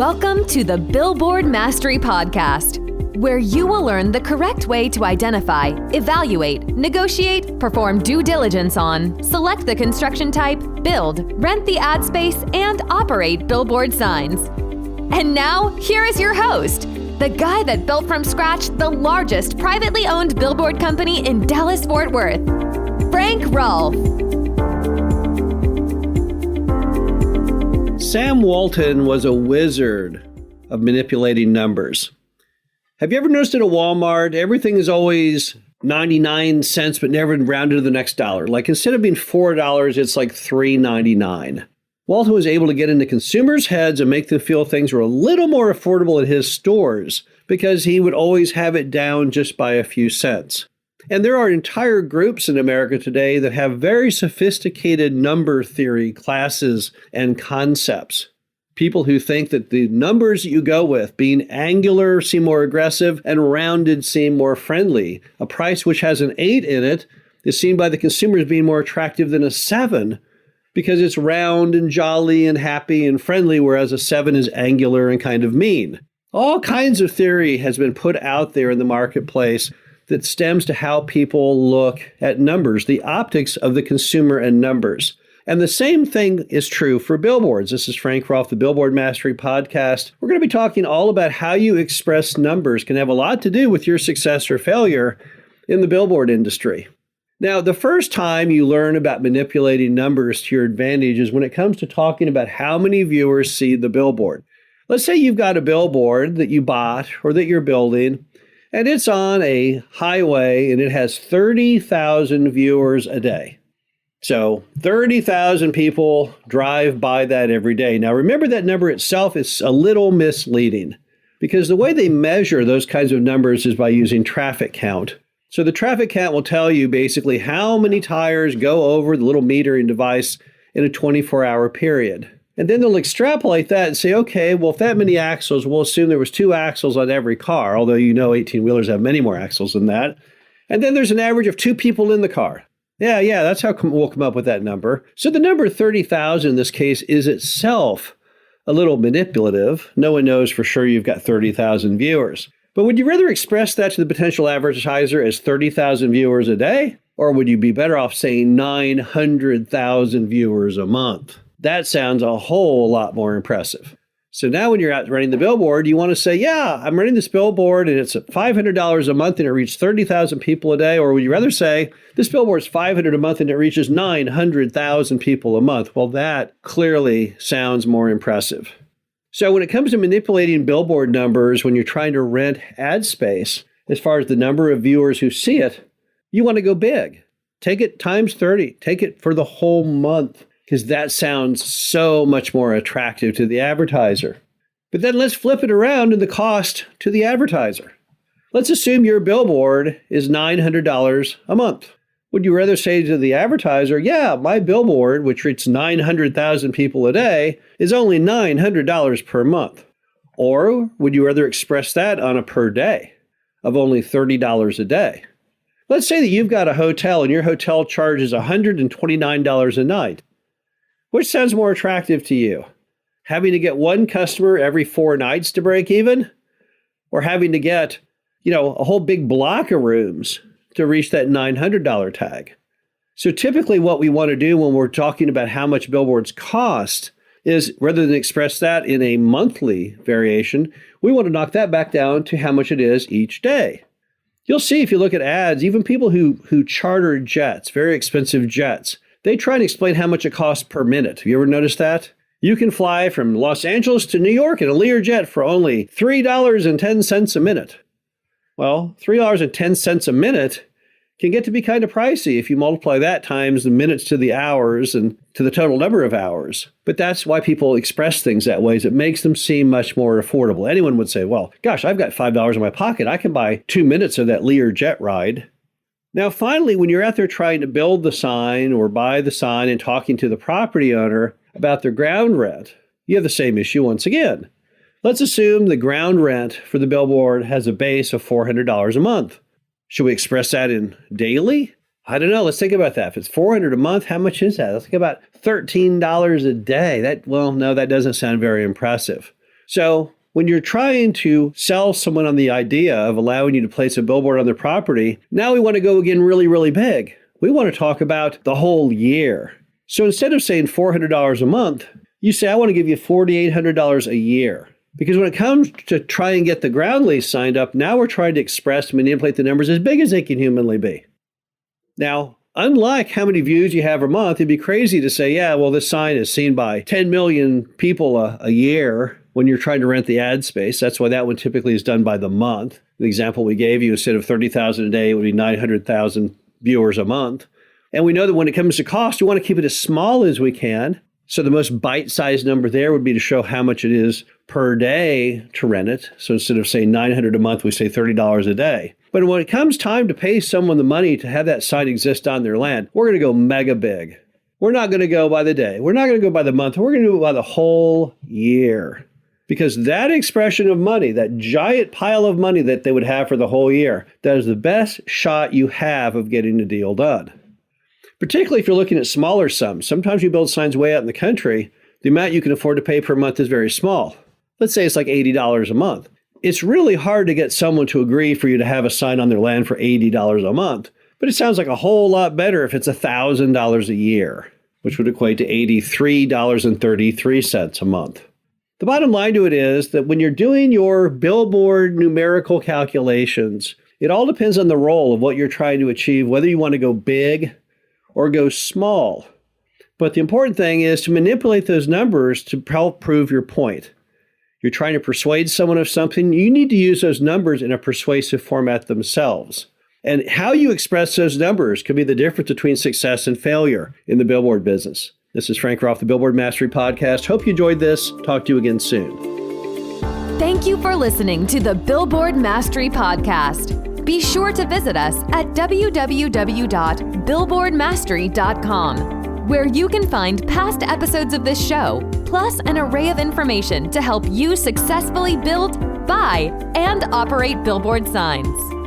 Welcome to the Billboard Mastery Podcast, where you will learn the correct way to identify, evaluate, negotiate, perform due diligence on, select the construction type, build, rent the ad space, and operate billboard signs. And now, here is your host, the guy that built from scratch the largest privately owned billboard company in Dallas-Fort Worth, Frank Rolfe. Sam Walton was a wizard of manipulating numbers. Have you ever noticed at a Walmart, everything is always 99 cents, but never rounded to the next dollar? Like instead of being $4, it's like $3.99. Walton was able to get into consumers' heads and make them feel things were a little more affordable at his stores because he would always have it down just by a few cents. And there are entire groups in America today that have very sophisticated number theory classes and concepts. People who think that the numbers that you go with, being angular, seem more aggressive, and rounded seem more friendly. A price which has an 8 in it is seen by the consumer as being more attractive than a 7 because it's round and jolly and happy and friendly, whereas a 7 is angular and kind of mean. All kinds of theory has been put out there in the marketplace that stems to how people look at numbers, the optics of the consumer and numbers. And the same thing is true for billboards. This is Frank Rolfe, the Billboard Mastery Podcast. We're going to be talking all about how you express numbers can have a lot to do with your success or failure in the billboard industry. Now, the first time you learn about manipulating numbers to your advantage is when it comes to talking about how many viewers see the billboard. Let's say you've got a billboard that you bought or that you're building, and it's on a highway and it has 30,000 viewers a day. So 30,000 people drive by that every day. Now remember, that number itself is a little misleading because the way they measure those kinds of numbers is by using traffic count. So the traffic count will tell you basically how many tires go over the little metering device in a 24-hour period. And then they'll extrapolate that and say, okay, well, if that many axles, we'll assume there was 2 axles on every car, although you know 18-wheelers have many more axles than that. And then there's an average of 2 people in the car. Yeah, that's how we'll come up with that number. So the number 30,000 in this case is itself a little manipulative. No one knows for sure you've got 30,000 viewers. But would you rather express that to the potential advertiser as 30,000 viewers a day? Or would you be better off saying 900,000 viewers a month? That sounds a whole lot more impressive. So now when you're out running the billboard, you want to say, yeah, I'm running this billboard and it's $500 a month and it reaches 30,000 people a day. Or would you rather say, this billboard's $500 a month and it reaches 900,000 people a month? Well, that clearly sounds more impressive. So when it comes to manipulating billboard numbers, when you're trying to rent ad space, as far as the number of viewers who see it, you want to go big. Take it times 30. Take it for the whole month, because that sounds so much more attractive to the advertiser. But then let's flip it around in the cost to the advertiser. Let's assume your billboard is $900 a month. Would you rather say to the advertiser, yeah, my billboard, which reaches 900,000 people a day, is only $900 per month? Or would you rather express that on a per day of only $30 a day? Let's say that you've got a hotel and your hotel charges $129 a night. Which sounds more attractive to you? Having to get one customer every 4 nights to break even? Or having to get, a whole big block of rooms to reach that $900 tag? So typically what we want to do when we're talking about how much billboards cost is, rather than express that in a monthly variation, we want to knock that back down to how much it is each day. You'll see if you look at ads, even people who charter jets, very expensive jets, they try and explain how much it costs per minute. Have you ever noticed that? You can fly from Los Angeles to New York in a Learjet for only $3.10 a minute. Well, $3.10 a minute can get to be kind of pricey if you multiply that times the minutes to the hours and to the total number of hours. But that's why people express things that way, is it makes them seem much more affordable. Anyone would say, well, gosh, I've got $5 in my pocket. I can buy 2 minutes of that Learjet ride. Now, finally, when you're out there trying to build the sign or buy the sign and talking to the property owner about their ground rent, you have the same issue once again. Let's assume the ground rent for the billboard has a base of $400 a month. Should we express that in daily? I don't know. Let's think about that. If it's $400 a month, how much is that? Let's think about $13 a day. That doesn't sound very impressive. So when you're trying to sell someone on the idea of allowing you to place a billboard on their property, now we want to go again really, really big. We want to talk about the whole year. So instead of saying $400 a month, you say, I want to give you $4,800 a year. Because when it comes to try and get the ground lease signed up, now we're trying to express and manipulate the numbers as big as they can humanly be. Now, unlike how many views you have a month, it'd be crazy to say, yeah, well, this sign is seen by 10 million people a year when you're trying to rent the ad space. That's why that one typically is done by the month. The example we gave you, instead of 30,000 a day, it would be 900,000 viewers a month. And we know that when it comes to cost, we want to keep it as small as we can. So the most bite-sized number there would be to show how much it is per day to rent it. So instead of saying $900 a month, we say $30 a day. But when it comes time to pay someone the money to have that sign exist on their land, we're going to go mega big. We're not going to go by the day. We're not going to go by the month. We're going to do it by the whole year. Because that expression of money, that giant pile of money that they would have for the whole year, that is the best shot you have of getting the deal done. Particularly if you're looking at smaller sums. Sometimes you build signs way out in the country, the amount you can afford to pay per month is very small. Let's say it's like $80 a month. It's really hard to get someone to agree for you to have a sign on their land for $80 a month. But it sounds like a whole lot better if it's $1,000 a year, which would equate to $83.33 a month. The bottom line to it is that when you're doing your billboard numerical calculations, it all depends on the role of what you're trying to achieve, whether you want to go big or go small. But the important thing is to manipulate those numbers to help prove your point. You're trying to persuade someone of something, you need to use those numbers in a persuasive format themselves. And how you express those numbers can be the difference between success and failure in the billboard business. This is Frank Roth, the Billboard Mastery Podcast. Hope you enjoyed this. Talk to you again soon. Thank you for listening to the Billboard Mastery Podcast. Be sure to visit us at www.billboardmastery.com, where you can find past episodes of this show, plus an array of information to help you successfully build, buy, and operate billboard signs.